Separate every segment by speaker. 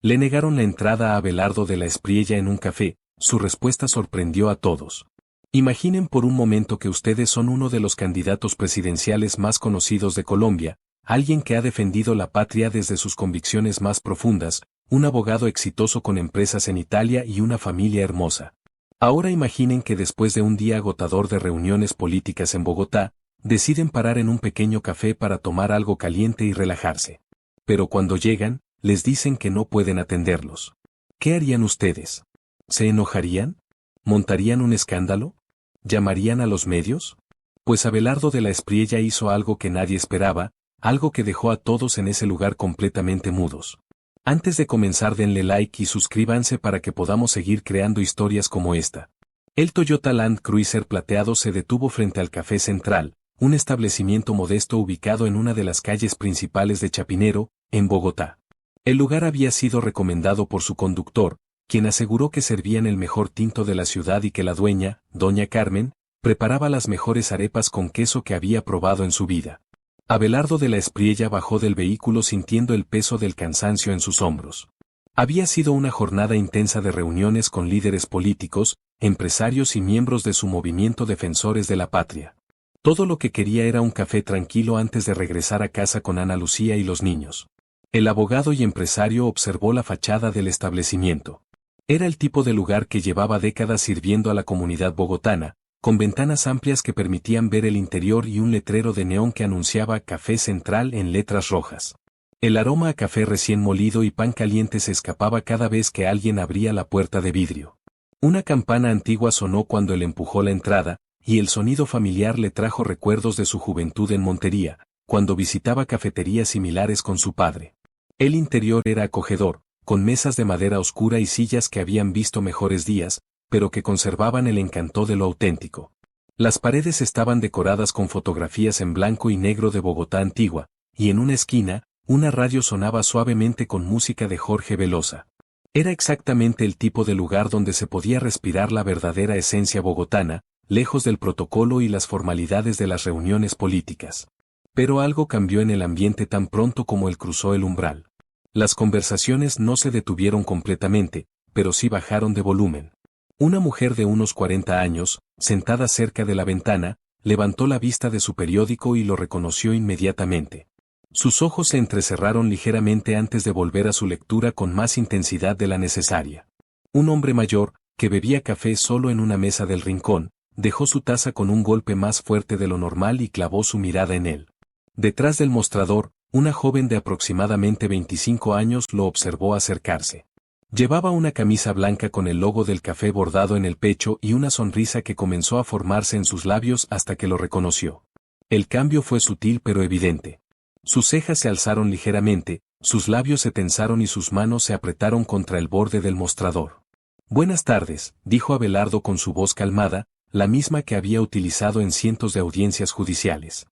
Speaker 1: Le negaron la entrada a Abelardo de la Espriella en un café. Su respuesta sorprendió a todos. Imaginen por un momento que ustedes son uno de los candidatos presidenciales más conocidos de Colombia, alguien que ha defendido la patria desde sus convicciones más profundas, un abogado exitoso con empresas en Italia y una familia hermosa. Ahora imaginen que después de un día agotador de reuniones políticas en Bogotá, deciden parar en un pequeño café para tomar algo caliente y relajarse. Pero cuando llegan, les dicen que no pueden atenderlos. ¿Qué harían ustedes? ¿Se enojarían? ¿Montarían un escándalo? ¿Llamarían a los medios? Pues Abelardo de la Espriella hizo algo que nadie esperaba, algo que dejó a todos en ese lugar completamente mudos. Antes de comenzar denle like y suscríbanse para que podamos seguir creando historias como esta. El Toyota Land Cruiser plateado se detuvo frente al Café Central, un establecimiento modesto ubicado en una de las calles principales de Chapinero, en Bogotá. El lugar había sido recomendado por su conductor, quien aseguró que servían el mejor tinto de la ciudad y que la dueña, doña Carmen, preparaba las mejores arepas con queso que había probado en su vida. Abelardo de la Espriella bajó del vehículo sintiendo el peso del cansancio en sus hombros. Había sido una jornada intensa de reuniones con líderes políticos, empresarios y miembros de su movimiento Defensores de la Patria. Todo lo que quería era un café tranquilo antes de regresar a casa con Ana Lucía y los niños. El abogado y empresario observó la fachada del establecimiento. Era el tipo de lugar que llevaba décadas sirviendo a la comunidad bogotana, con ventanas amplias que permitían ver el interior y un letrero de neón que anunciaba Café Central en letras rojas. El aroma a café recién molido y pan caliente se escapaba cada vez que alguien abría la puerta de vidrio. Una campana antigua sonó cuando él empujó la entrada, y el sonido familiar le trajo recuerdos de su juventud en Montería, cuando visitaba cafeterías similares con su padre. El interior era acogedor, con mesas de madera oscura y sillas que habían visto mejores días, pero que conservaban el encanto de lo auténtico. Las paredes estaban decoradas con fotografías en blanco y negro de Bogotá antigua, y en una esquina, una radio sonaba suavemente con música de Jorge Velosa. Era exactamente el tipo de lugar donde se podía respirar la verdadera esencia bogotana, lejos del protocolo y las formalidades de las reuniones políticas. Pero algo cambió en el ambiente tan pronto como él cruzó el umbral. Las conversaciones no se detuvieron completamente, pero sí bajaron de volumen. Una mujer de unos 40 años, sentada cerca de la ventana, levantó la vista de su periódico y lo reconoció inmediatamente. Sus ojos se entrecerraron ligeramente antes de volver a su lectura con más intensidad de la necesaria. Un hombre mayor, que bebía café solo en una mesa del rincón, dejó su taza con un golpe más fuerte de lo normal y clavó su mirada en él. Detrás del mostrador, una joven de aproximadamente 25 años lo observó acercarse. Llevaba una camisa blanca con el logo del café bordado en el pecho y una sonrisa que comenzó a formarse en sus labios hasta que lo reconoció. El cambio fue sutil pero evidente. Sus cejas se alzaron ligeramente, sus labios se tensaron y sus manos se apretaron contra el borde del mostrador. «Buenas tardes», dijo Abelardo con su voz calmada, la misma que había utilizado en cientos de audiencias judiciales.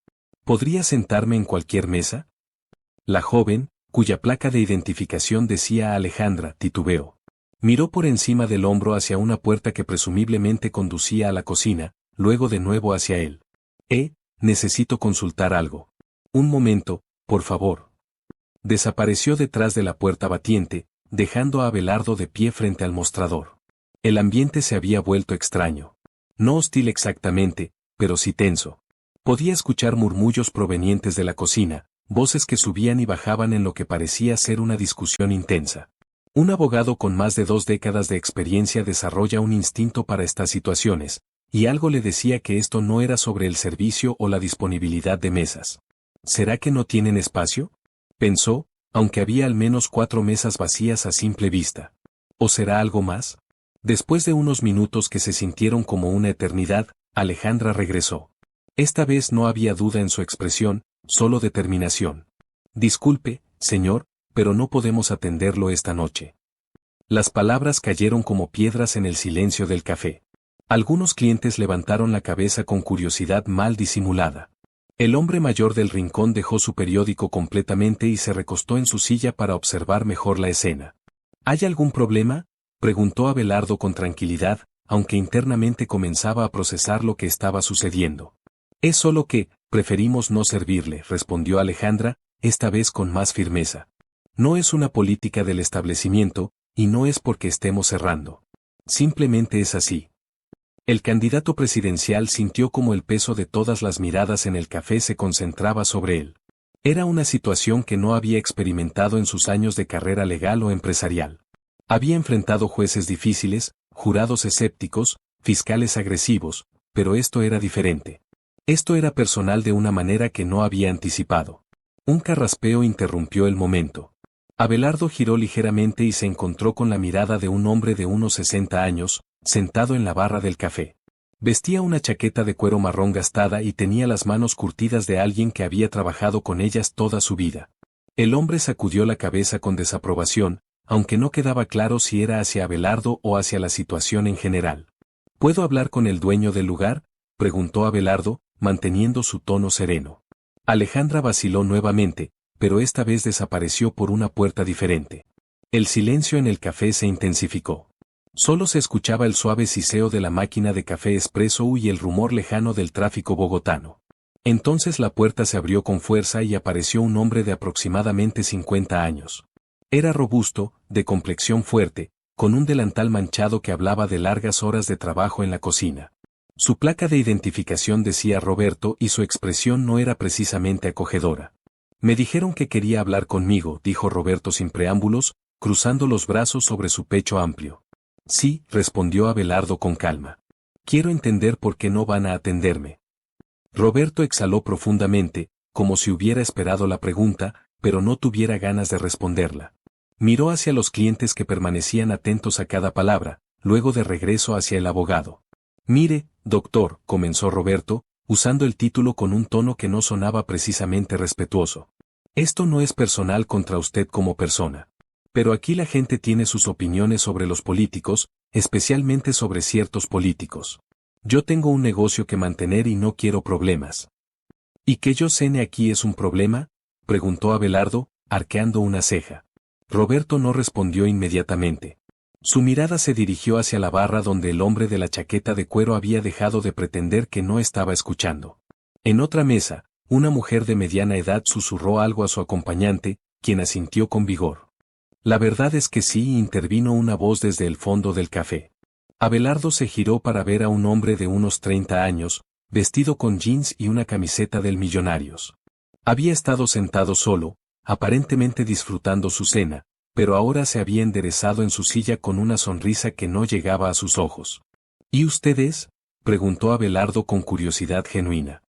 Speaker 1: «¿Podría sentarme en cualquier mesa?» La joven, cuya placa de identificación decía Alejandra, titubeó. Miró por encima del hombro hacia una puerta que presumiblemente conducía a la cocina, luego de nuevo hacia él. Necesito consultar algo. Un momento, por favor. Desapareció detrás de la puerta batiente, dejando a Abelardo de pie frente al mostrador. El ambiente se había vuelto extraño. No hostil exactamente, pero sí tenso. Podía escuchar murmullos provenientes de la cocina, voces que subían y bajaban en lo que parecía ser una discusión intensa. Un abogado con más de 2 décadas de experiencia desarrolla un instinto para estas situaciones, y algo le decía que esto no era sobre el servicio o la disponibilidad de mesas. ¿Será que no tienen espacio?, pensó, aunque había al menos 4 mesas vacías a simple vista. ¿O será algo más? Después de unos minutos que se sintieron como una eternidad, Alejandra regresó. Esta vez no había duda en su expresión, solo determinación. «Disculpe, señor, pero no podemos atenderlo esta noche». Las palabras cayeron como piedras en el silencio del café. Algunos clientes levantaron la cabeza con curiosidad mal disimulada. El hombre mayor del rincón dejó su periódico completamente y se recostó en su silla para observar mejor la escena. «¿Hay algún problema?», preguntó Abelardo con tranquilidad, aunque internamente comenzaba a procesar lo que estaba sucediendo. «Es solo que, preferimos no servirle», respondió Alejandra, esta vez con más firmeza. No es una política del establecimiento, y no es porque estemos cerrando. Simplemente es así. El candidato presidencial sintió como el peso de todas las miradas en el café se concentraba sobre él. Era una situación que no había experimentado en sus años de carrera legal o empresarial. Había enfrentado jueces difíciles, jurados escépticos, fiscales agresivos, pero esto era diferente. Esto era personal de una manera que no había anticipado. Un carraspeo interrumpió el momento. Abelardo giró ligeramente y se encontró con la mirada de un hombre de unos 60 años, sentado en la barra del café. Vestía una chaqueta de cuero marrón gastada y tenía las manos curtidas de alguien que había trabajado con ellas toda su vida. El hombre sacudió la cabeza con desaprobación, aunque no quedaba claro si era hacia Abelardo o hacia la situación en general. ¿Puedo hablar con el dueño del lugar?, preguntó Abelardo, manteniendo su tono sereno. Alejandra vaciló nuevamente, pero esta vez desapareció por una puerta diferente. El silencio en el café se intensificó. Solo se escuchaba el suave siseo de la máquina de café expreso y el rumor lejano del tráfico bogotano. Entonces la puerta se abrió con fuerza y apareció un hombre de aproximadamente 50 años. Era robusto, de complexión fuerte, con un delantal manchado que hablaba de largas horas de trabajo en la cocina. Su placa de identificación decía Roberto y su expresión no era precisamente acogedora. Me dijeron que quería hablar conmigo, dijo Roberto sin preámbulos, cruzando los brazos sobre su pecho amplio. Sí, respondió Abelardo con calma. Quiero entender por qué no van a atenderme. Roberto exhaló profundamente, como si hubiera esperado la pregunta, pero no tuviera ganas de responderla. Miró hacia los clientes que permanecían atentos a cada palabra, luego de regreso hacia el abogado. Mire, doctor, comenzó Roberto, usando el título con un tono que no sonaba precisamente respetuoso. Esto no es personal contra usted como persona. Pero aquí la gente tiene sus opiniones sobre los políticos, especialmente sobre ciertos políticos. Yo tengo un negocio que mantener y no quiero problemas. ¿Y que yo cene aquí es un problema?, preguntó Abelardo, arqueando una ceja. Roberto no respondió inmediatamente. Su mirada se dirigió hacia la barra donde el hombre de la chaqueta de cuero había dejado de pretender que no estaba escuchando. En otra mesa, una mujer de mediana edad susurró algo a su acompañante, quien asintió con vigor. La verdad es que sí, intervino una voz desde el fondo del café. Abelardo se giró para ver a un hombre de unos 30 años, vestido con jeans y una camiseta del Millonarios. Había estado sentado solo, aparentemente disfrutando su cena, pero ahora se había enderezado en su silla con una sonrisa que no llegaba a sus ojos. ¿Y usted es?, preguntó Abelardo con curiosidad genuina.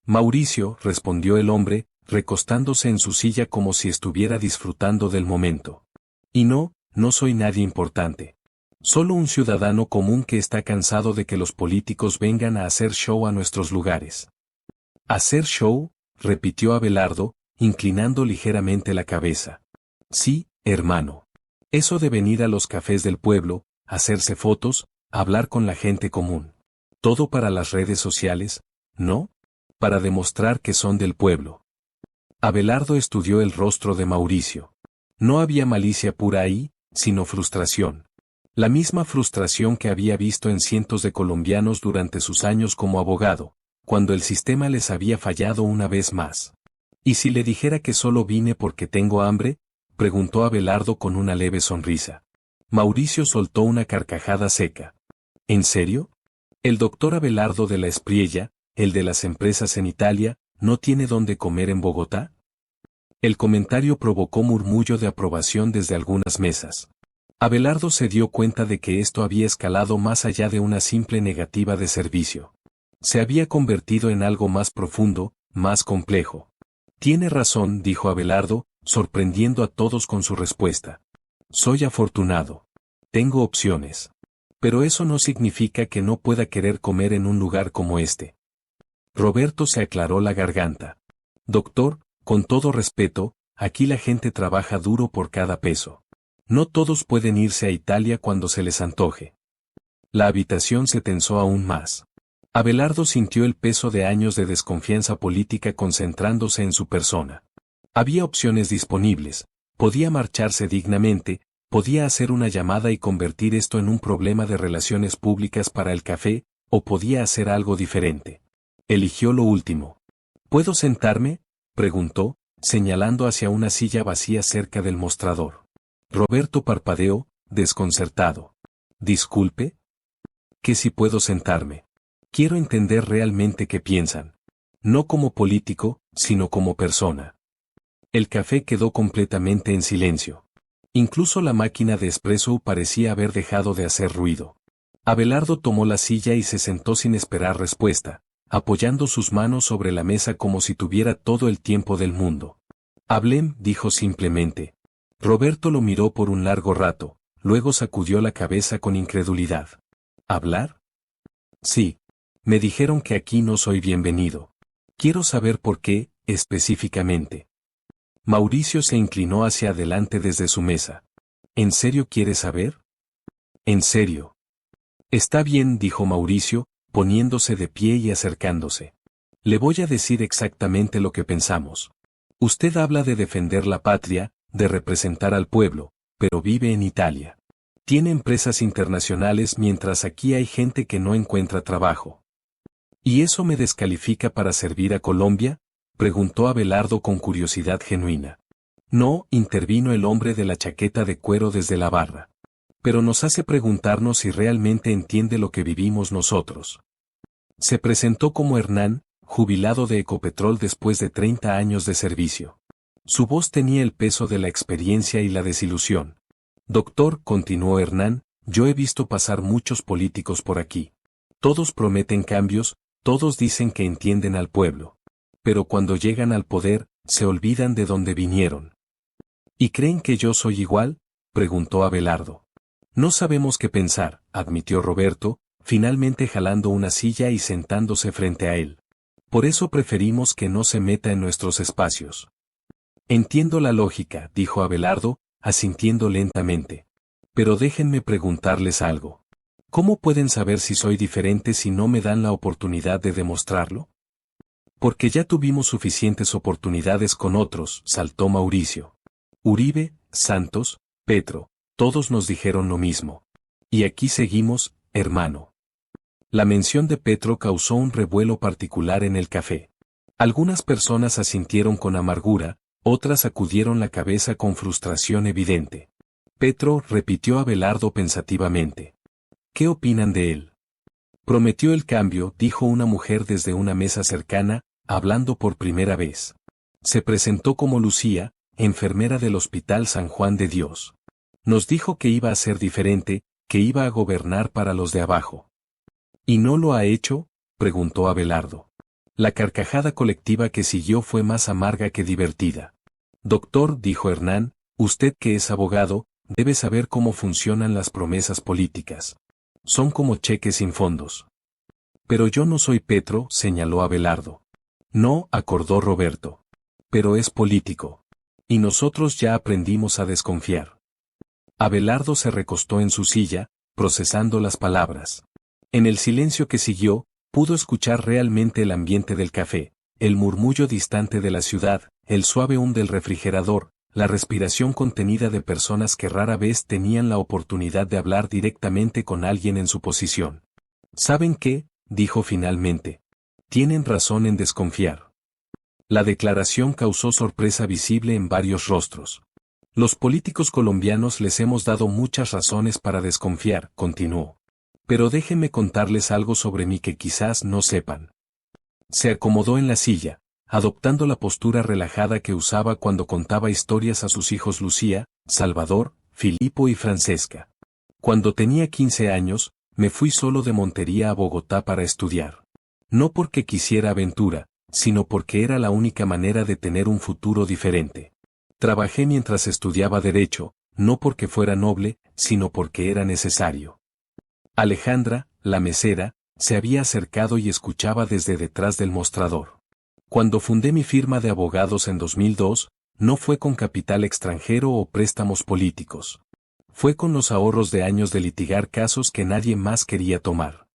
Speaker 1: Mauricio, respondió el hombre, recostándose en su silla como si estuviera disfrutando del momento. Y no soy nadie importante. Solo un ciudadano común que está cansado de que los políticos vengan a hacer show a nuestros lugares. ¿Hacer show?, repitió Abelardo, inclinando ligeramente la cabeza. Sí, hermano. Eso de venir a los cafés del pueblo, hacerse fotos, hablar con la gente común. Todo para las redes sociales, ¿no? Para demostrar que son del pueblo. Abelardo estudió el rostro de Mauricio. No había malicia pura ahí, sino frustración. La misma frustración que había visto en cientos de colombianos durante sus años como abogado, cuando el sistema les había fallado una vez más. ¿Y si le dijera que solo vine porque tengo hambre?, preguntó Abelardo con una leve sonrisa. Mauricio soltó una carcajada seca. ¿En serio? El doctor Abelardo de la Espriella, el de las empresas en Italia, ¿no tiene dónde comer en Bogotá? El comentario provocó murmullo de aprobación desde algunas mesas. Abelardo se dio cuenta de que esto había escalado más allá de una simple negativa de servicio. Se había convertido en algo más profundo, más complejo. Tiene razón, dijo Abelardo, sorprendiendo a todos con su respuesta. Soy afortunado. Tengo opciones. Pero eso no significa que no pueda querer comer en un lugar como este. Roberto se aclaró la garganta. Doctor, con todo respeto, aquí la gente trabaja duro por cada peso. No todos pueden irse a Italia cuando se les antoje. La habitación se tensó aún más. Abelardo sintió el peso de años de desconfianza política concentrándose en su persona. Había opciones disponibles, podía marcharse dignamente, podía hacer una llamada y convertir esto en un problema de relaciones públicas para el café, o podía hacer algo diferente. Eligió lo último. ¿Puedo sentarme?, preguntó, señalando hacia una silla vacía cerca del mostrador. Roberto parpadeó, desconcertado. Disculpe. ¿Que si puedo sentarme? Quiero entender realmente qué piensan. No como político, sino como persona. El café quedó completamente en silencio. Incluso la máquina de espresso parecía haber dejado de hacer ruido. Abelardo tomó la silla y se sentó sin esperar respuesta, apoyando sus manos sobre la mesa como si tuviera todo el tiempo del mundo. Hablen, dijo simplemente. Roberto lo miró por un largo rato, luego sacudió la cabeza con incredulidad. ¿Hablar? Sí. Me dijeron que aquí no soy bienvenido. Quiero saber por qué, específicamente. Mauricio se inclinó hacia adelante desde su mesa. ¿En serio quieres saber? En serio. Está bien, dijo Mauricio, poniéndose de pie y acercándose. Le voy a decir exactamente lo que pensamos. Usted habla de defender la patria, de representar al pueblo, pero vive en Italia. Tiene empresas internacionales mientras aquí hay gente que no encuentra trabajo. ¿Y eso me descalifica para servir a Colombia?, preguntó Abelardo con curiosidad genuina. No, intervino el hombre de la chaqueta de cuero desde la barra. Pero nos hace preguntarnos si realmente entiende lo que vivimos nosotros. Se presentó como Hernán, jubilado de Ecopetrol después de 30 años de servicio. Su voz tenía el peso de la experiencia y la desilusión. Doctor, continuó Hernán, yo he visto pasar muchos políticos por aquí. Todos prometen cambios, todos dicen que entienden al pueblo. Pero cuando llegan al poder, se olvidan de dónde vinieron. ¿Y creen que yo soy igual?, preguntó Abelardo. No sabemos qué pensar, admitió Roberto, finalmente jalando una silla y sentándose frente a él. Por eso preferimos que no se meta en nuestros espacios. Entiendo la lógica, dijo Abelardo, asintiendo lentamente. Pero déjenme preguntarles algo. ¿Cómo pueden saber si soy diferente si no me dan la oportunidad de demostrarlo? Porque ya tuvimos suficientes oportunidades con otros, saltó Mauricio. Uribe, Santos, Petro, todos nos dijeron lo mismo. Y aquí seguimos, hermano. La mención de Petro causó un revuelo particular en el café. Algunas personas asintieron con amargura, otras sacudieron la cabeza con frustración evidente. Petro, repitió Abelardo pensativamente. ¿Qué opinan de él? Prometió el cambio, dijo una mujer desde una mesa cercana, hablando por primera vez. Se presentó como Lucía, enfermera del Hospital San Juan de Dios. Nos dijo que iba a ser diferente, que iba a gobernar para los de abajo. ¿Y no lo ha hecho?, preguntó Abelardo. La carcajada colectiva que siguió fue más amarga que divertida. Doctor, dijo Hernán, usted que es abogado, debe saber cómo funcionan las promesas políticas. Son como cheques sin fondos. Pero yo no soy Petro, señaló Abelardo. No, acordó Roberto. Pero es político. Y nosotros ya aprendimos a desconfiar. Abelardo se recostó en su silla, procesando las palabras. En el silencio que siguió, pudo escuchar realmente el ambiente del café, el murmullo distante de la ciudad, el suave hum del refrigerador, la respiración contenida de personas que rara vez tenían la oportunidad de hablar directamente con alguien en su posición. ¿Saben qué?, dijo finalmente. Tienen razón en desconfiar. La declaración causó sorpresa visible en varios rostros. Los políticos colombianos les hemos dado muchas razones para desconfiar, continuó. Pero déjenme contarles algo sobre mí que quizás no sepan. Se acomodó en la silla, adoptando la postura relajada que usaba cuando contaba historias a sus hijos Lucía, Salvador, Filipo y Francesca. Cuando tenía 15 años, me fui solo de Montería a Bogotá para estudiar. No porque quisiera aventura, sino porque era la única manera de tener un futuro diferente. Trabajé mientras estudiaba Derecho, no porque fuera noble, sino porque era necesario. Alejandra, la mesera, se había acercado y escuchaba desde detrás del mostrador. Cuando fundé mi firma de abogados en 2002, no fue con capital extranjero o préstamos políticos. Fue con los ahorros de años de litigar casos que nadie más quería tomar.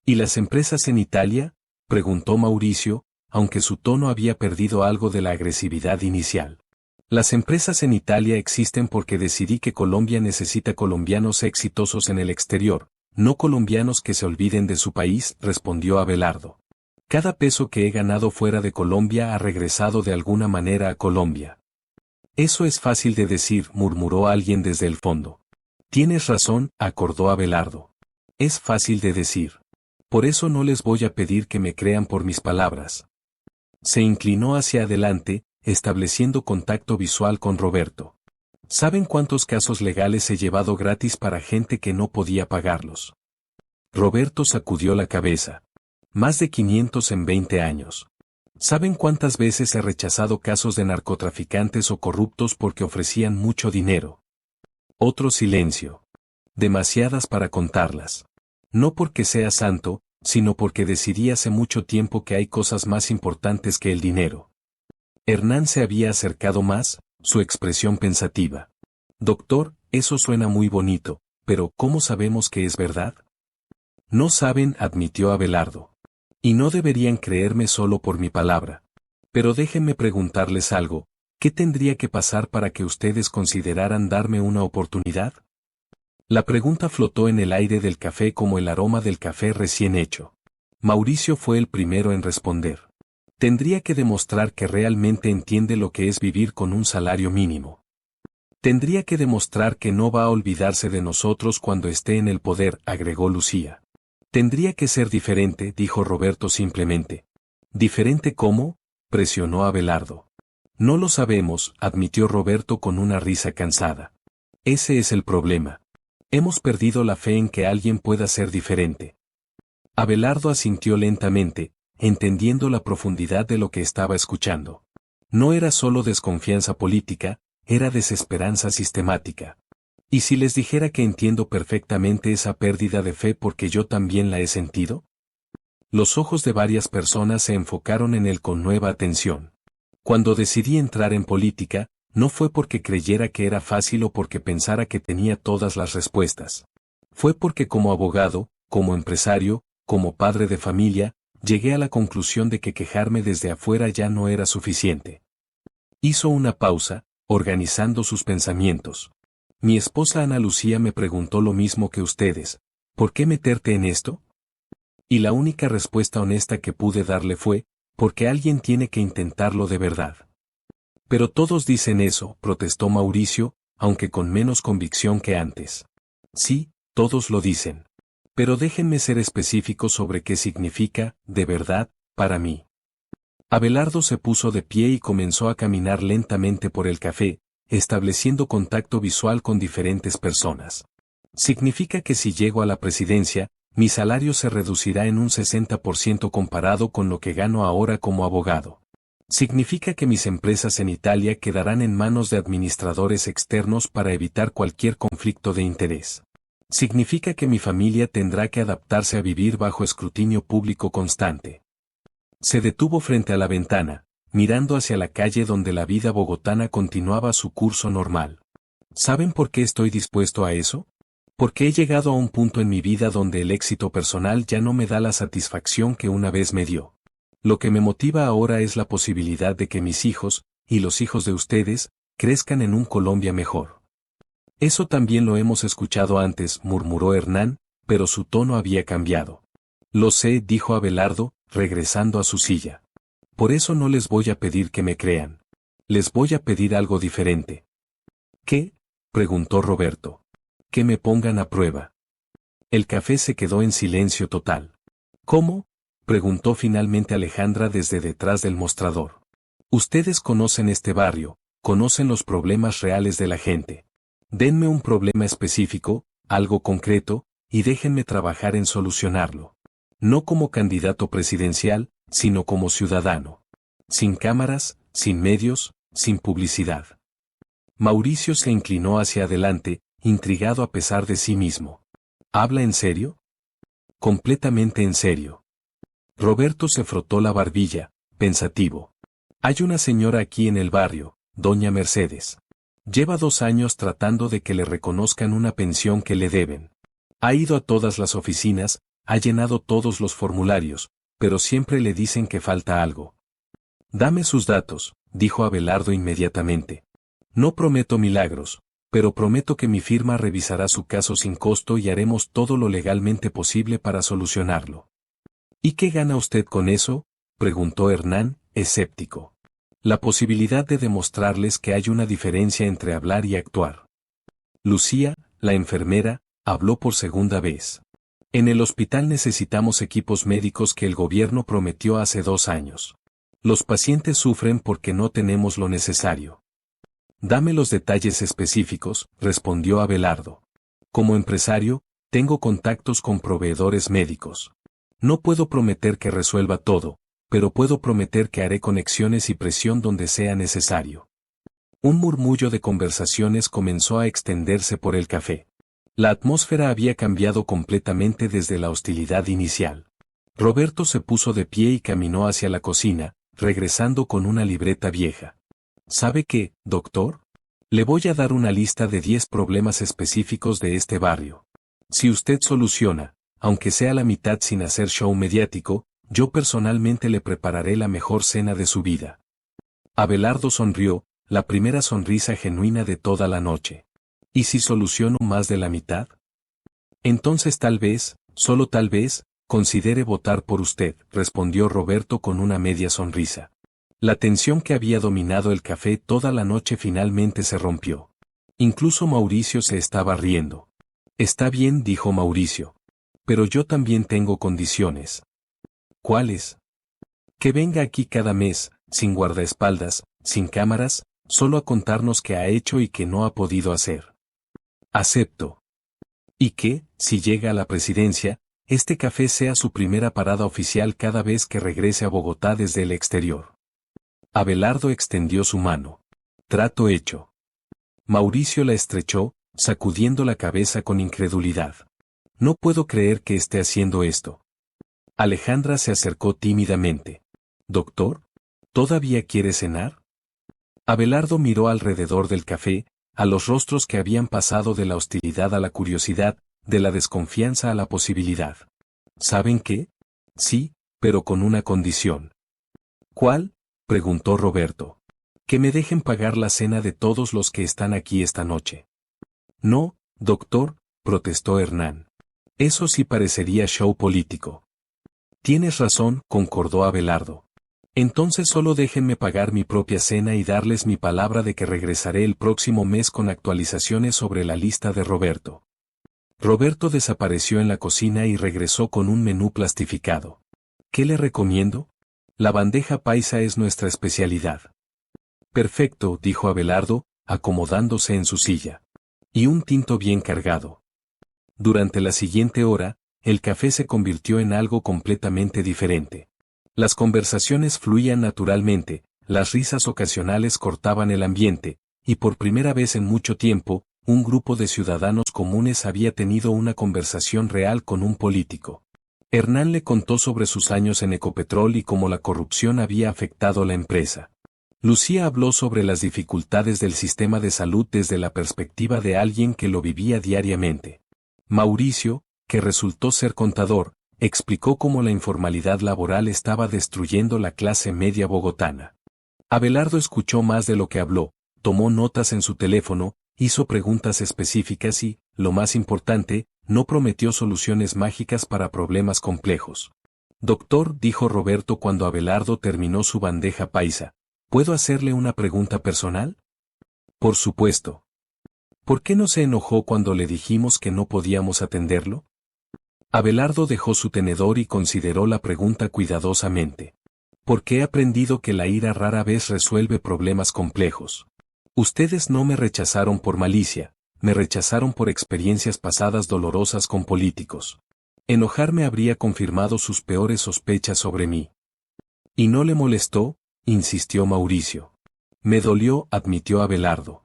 Speaker 1: ¿Y las empresas en Italia?, preguntó Mauricio, aunque su tono había perdido algo de la agresividad inicial. Las empresas en Italia existen porque decidí que Colombia necesita colombianos exitosos en el exterior, no colombianos que se olviden de su país, respondió Abelardo. Cada peso que he ganado fuera de Colombia ha regresado de alguna manera a Colombia. Eso es fácil de decir, murmuró alguien desde el fondo. Tienes razón, acordó Abelardo. Es fácil de decir. Por eso no les voy a pedir que me crean por mis palabras. Se inclinó hacia adelante, estableciendo contacto visual con Roberto. ¿Saben cuántos casos legales he llevado gratis para gente que no podía pagarlos? Roberto sacudió la cabeza. Más de 500 en 20 años. ¿Saben cuántas veces he rechazado casos de narcotraficantes o corruptos porque ofrecían mucho dinero? Otro silencio. Demasiadas para contarlas. No porque sea santo, sino porque decidí hace mucho tiempo que hay cosas más importantes que el dinero. Hernán se había acercado más, su expresión pensativa. Doctor, eso suena muy bonito, pero ¿cómo sabemos que es verdad? No saben, admitió Abelardo. Y no deberían creerme solo por mi palabra. Pero déjenme preguntarles algo, ¿qué tendría que pasar para que ustedes consideraran darme una oportunidad? La pregunta flotó en el aire del café como el aroma del café recién hecho. Mauricio fue el primero en responder. Tendría que demostrar que realmente entiende lo que es vivir con un salario mínimo. Tendría que demostrar que no va a olvidarse de nosotros cuando esté en el poder, agregó Lucía. Tendría que ser diferente, dijo Roberto simplemente. ¿Diferente cómo? Presionó Abelardo. No lo sabemos, admitió Roberto con una risa cansada. Ese es el problema. Hemos perdido la fe en que alguien pueda ser diferente. Abelardo asintió lentamente, entendiendo la profundidad de lo que estaba escuchando. No era solo desconfianza política, era desesperanza sistemática. ¿Y si les dijera que entiendo perfectamente esa pérdida de fe porque yo también la he sentido? Los ojos de varias personas se enfocaron en él con nueva atención. Cuando decidí entrar en política, no fue porque creyera que era fácil o porque pensara que tenía todas las respuestas. Fue porque como abogado, como empresario, como padre de familia, llegué a la conclusión de que quejarme desde afuera ya no era suficiente. Hizo una pausa, organizando sus pensamientos. Mi esposa Ana Lucía me preguntó lo mismo que ustedes, ¿por qué meterte en esto? Y la única respuesta honesta que pude darle fue, porque alguien tiene que intentarlo de verdad. Pero todos dicen eso, protestó Mauricio, aunque con menos convicción que antes. Sí, todos lo dicen. Pero déjenme ser específico sobre qué significa, de verdad, para mí. Abelardo se puso de pie y comenzó a caminar lentamente por el café, estableciendo contacto visual con diferentes personas. Significa que si llego a la presidencia, mi salario se reducirá en un 60% comparado con lo que gano ahora como abogado. Significa que mis empresas en Italia quedarán en manos de administradores externos para evitar cualquier conflicto de interés. Significa que mi familia tendrá que adaptarse a vivir bajo escrutinio público constante. Se detuvo frente a la ventana, mirando hacia la calle donde la vida bogotana continuaba su curso normal. ¿Saben por qué estoy dispuesto a eso? Porque he llegado a un punto en mi vida donde el éxito personal ya no me da la satisfacción que una vez me dio. Lo que me motiva ahora es la posibilidad de que mis hijos, y los hijos de ustedes, crezcan en un Colombia mejor. Eso también lo hemos escuchado antes, murmuró Hernán, pero su tono había cambiado. Lo sé, dijo Abelardo, regresando a su silla. Por eso no les voy a pedir que me crean. Les voy a pedir algo diferente. ¿Qué? Preguntó Roberto. Que me pongan a prueba. El café se quedó en silencio total. ¿Cómo? Preguntó finalmente Alejandra desde detrás del mostrador. Ustedes conocen este barrio, conocen los problemas reales de la gente. Denme un problema específico, algo concreto, y déjenme trabajar en solucionarlo. No como candidato presidencial, sino como ciudadano. Sin cámaras, sin medios, sin publicidad. Mauricio se inclinó hacia adelante, intrigado a pesar de sí mismo. ¿Habla en serio? Completamente en serio. Roberto se frotó la barbilla, pensativo. Hay una señora aquí en el barrio, doña Mercedes. Lleva 2 años tratando de que le reconozcan una pensión que le deben. Ha ido a todas las oficinas, ha llenado todos los formularios, pero siempre le dicen que falta algo. Dame sus datos, dijo Abelardo inmediatamente. No prometo milagros, pero prometo que mi firma revisará su caso sin costo y haremos todo lo legalmente posible para solucionarlo. ¿Y qué gana usted con eso?, preguntó Hernán, escéptico. La posibilidad de demostrarles que hay una diferencia entre hablar y actuar. Lucía, la enfermera, habló por segunda vez. En el hospital necesitamos equipos médicos que el gobierno prometió hace 2 años. Los pacientes sufren porque no tenemos lo necesario. Dame los detalles específicos, respondió Abelardo. Como empresario, tengo contactos con proveedores médicos. No puedo prometer que resuelva todo, pero puedo prometer que haré conexiones y presión donde sea necesario. Un murmullo de conversaciones comenzó a extenderse por el café. La atmósfera había cambiado completamente desde la hostilidad inicial. Roberto se puso de pie y caminó hacia la cocina, regresando con una libreta vieja. ¿Sabe qué, doctor? Le voy a dar una lista de 10 problemas específicos de este barrio. Si usted soluciona, aunque sea la mitad sin hacer show mediático, yo personalmente le prepararé la mejor cena de su vida. Abelardo sonrió, la primera sonrisa genuina de toda la noche. ¿Y si soluciono más de la mitad? Entonces tal vez, solo tal vez, considere votar por usted, respondió Roberto con una media sonrisa. La tensión que había dominado el café toda la noche finalmente se rompió. Incluso Mauricio se estaba riendo. Está bien, dijo Mauricio. Pero yo también tengo condiciones. ¿Cuáles? Que venga aquí cada mes, sin guardaespaldas, sin cámaras, solo a contarnos qué ha hecho y qué no ha podido hacer. Acepto. Y que, si llega a la presidencia, este café sea su primera parada oficial cada vez que regrese a Bogotá desde el exterior. Abelardo extendió su mano. Trato hecho. Mauricio la estrechó, sacudiendo la cabeza con incredulidad. No puedo creer que esté haciendo esto. Alejandra se acercó tímidamente. ¿Doctor? ¿Todavía quiere cenar? Abelardo miró alrededor del café, a los rostros que habían pasado de la hostilidad a la curiosidad, de la desconfianza a la posibilidad. ¿Saben qué? Sí, pero con una condición. ¿Cuál?, preguntó Roberto. Que me dejen pagar la cena de todos los que están aquí esta noche. No, doctor, protestó Hernán. Eso sí parecería show político. Tienes razón, concordó Abelardo. Entonces solo déjenme pagar mi propia cena y darles mi palabra de que regresaré el próximo mes con actualizaciones sobre la lista de Roberto. Roberto desapareció en la cocina y regresó con un menú plastificado. ¿Qué le recomiendo? La bandeja paisa es nuestra especialidad. Perfecto, dijo Abelardo, acomodándose en su silla. Y un tinto bien cargado. Durante la siguiente hora, el café se convirtió en algo completamente diferente. Las conversaciones fluían naturalmente, las risas ocasionales cortaban el ambiente, y por primera vez en mucho tiempo, un grupo de ciudadanos comunes había tenido una conversación real con un político. Hernán le contó sobre sus años en Ecopetrol y cómo la corrupción había afectado la empresa. Lucía habló sobre las dificultades del sistema de salud desde la perspectiva de alguien que lo vivía diariamente. Mauricio, que resultó ser contador, explicó cómo la informalidad laboral estaba destruyendo la clase media bogotana. Abelardo escuchó más de lo que habló, tomó notas en su teléfono, hizo preguntas específicas y, lo más importante, no prometió soluciones mágicas para problemas complejos. Doctor, dijo Roberto cuando Abelardo terminó su bandeja paisa, ¿puedo hacerle una pregunta personal? Por supuesto. ¿Por qué no se enojó cuando le dijimos que no podíamos atenderlo? Abelardo dejó su tenedor y consideró la pregunta cuidadosamente. Porque he aprendido que la ira rara vez resuelve problemas complejos. Ustedes no me rechazaron por malicia, me rechazaron por experiencias pasadas dolorosas con políticos. Enojarme habría confirmado sus peores sospechas sobre mí. ¿Y no le molestó?, insistió Mauricio. Me dolió, admitió Abelardo.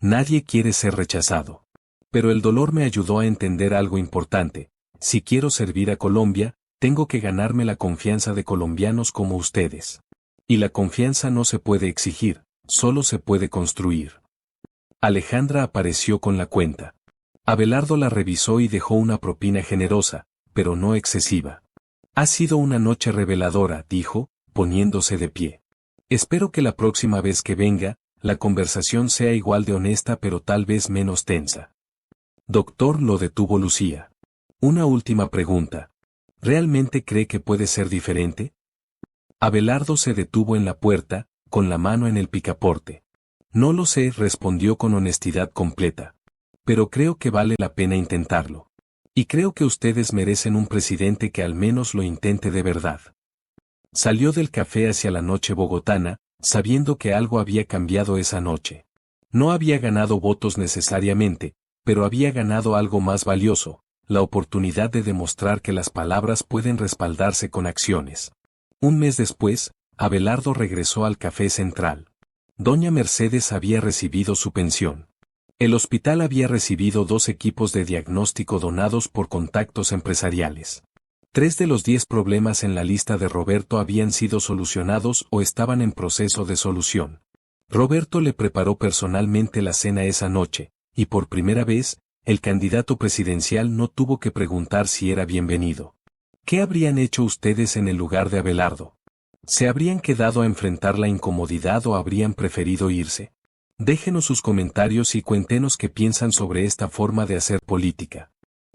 Speaker 1: Nadie quiere ser rechazado. Pero el dolor me ayudó a entender algo importante. Si quiero servir a Colombia, tengo que ganarme la confianza de colombianos como ustedes. Y la confianza no se puede exigir, solo se puede construir. Alejandra apareció con la cuenta. Abelardo la revisó y dejó una propina generosa, pero no excesiva. Ha sido una noche reveladora, dijo, poniéndose de pie. Espero que la próxima vez que venga, la conversación sea igual de honesta pero tal vez menos tensa. Doctor, lo detuvo Lucía. Una última pregunta. ¿Realmente cree que puede ser diferente? Abelardo se detuvo en la puerta, con la mano en el picaporte. No lo sé, respondió con honestidad completa. Pero creo que vale la pena intentarlo. Y creo que ustedes merecen un presidente que al menos lo intente de verdad. Salió del café hacia la noche bogotana, sabiendo que algo había cambiado esa noche. No había ganado votos necesariamente, pero había ganado algo más valioso, la oportunidad de demostrar que las palabras pueden respaldarse con acciones. Un mes después, Abelardo regresó al Café Central. Doña Mercedes había recibido su pensión. El hospital había recibido 2 equipos de diagnóstico donados por contactos empresariales. 3 de los 10 problemas en la lista de Roberto habían sido solucionados o estaban en proceso de solución. Roberto le preparó personalmente la cena esa noche, y por primera vez, el candidato presidencial no tuvo que preguntar si era bienvenido. ¿Qué habrían hecho ustedes en el lugar de Abelardo? ¿Se habrían quedado a enfrentar la incomodidad o habrían preferido irse? Déjenos sus comentarios y cuéntenos qué piensan sobre esta forma de hacer política.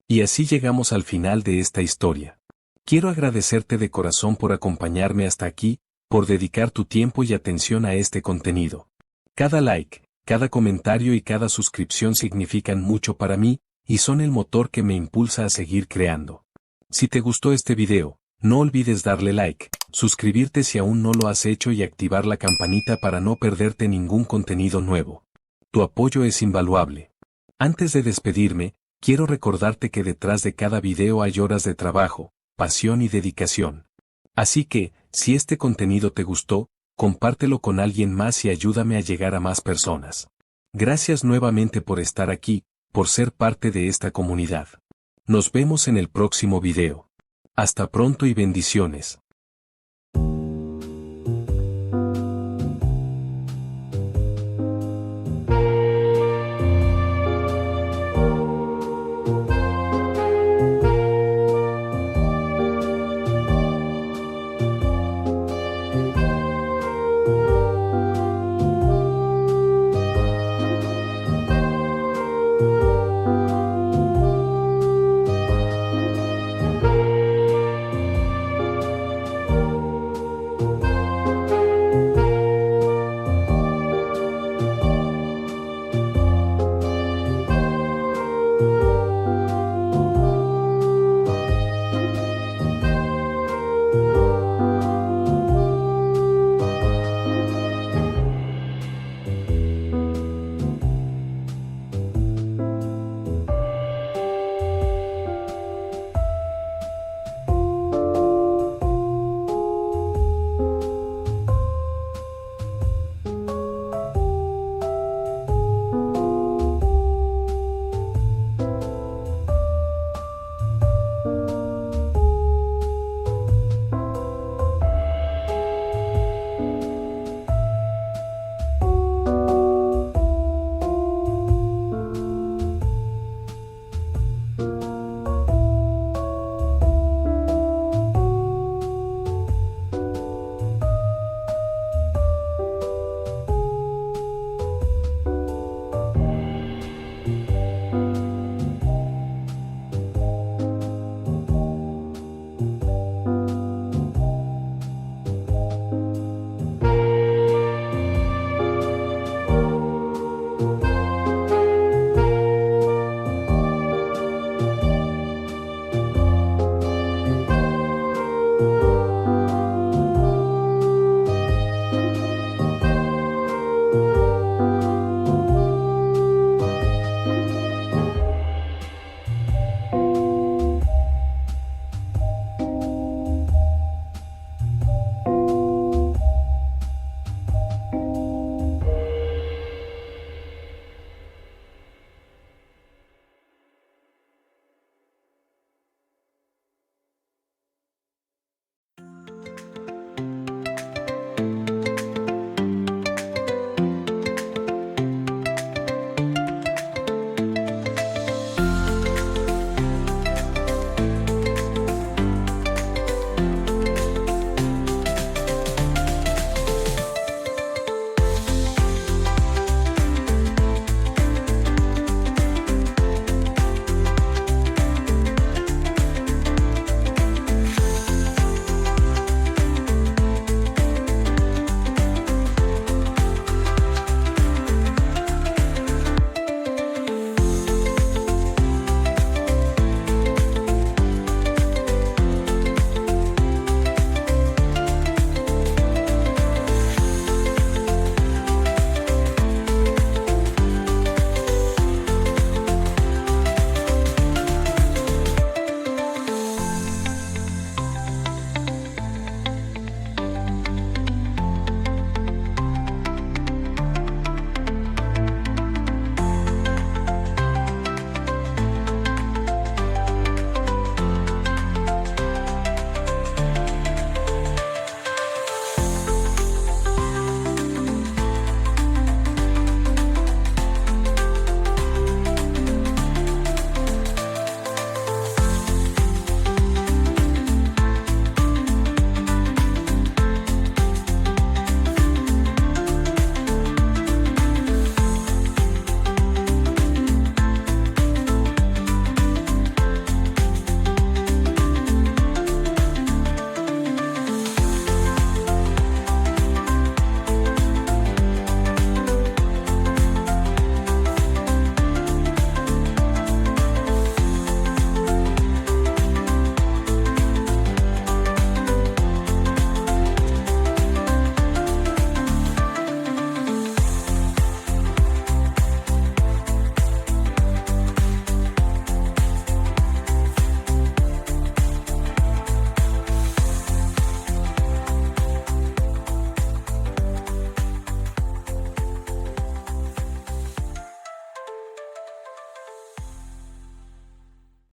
Speaker 1: Y así llegamos al final de esta historia. Quiero agradecerte de corazón por acompañarme hasta aquí, por dedicar tu tiempo y atención a este contenido. Cada like, cada comentario y cada suscripción significan mucho para mí, y son el motor que me impulsa a seguir creando. Si te gustó este video, no olvides darle like, suscribirte si aún no lo has hecho y activar la campanita para no perderte ningún contenido nuevo. Tu apoyo es invaluable. Antes de despedirme, quiero recordarte que detrás de cada video hay horas de trabajo, pasión y dedicación. Así que, si este contenido te gustó, compártelo con alguien más y ayúdame a llegar a más personas. Gracias nuevamente por estar aquí, por ser parte de esta comunidad. Nos vemos en el próximo video. Hasta pronto y bendiciones.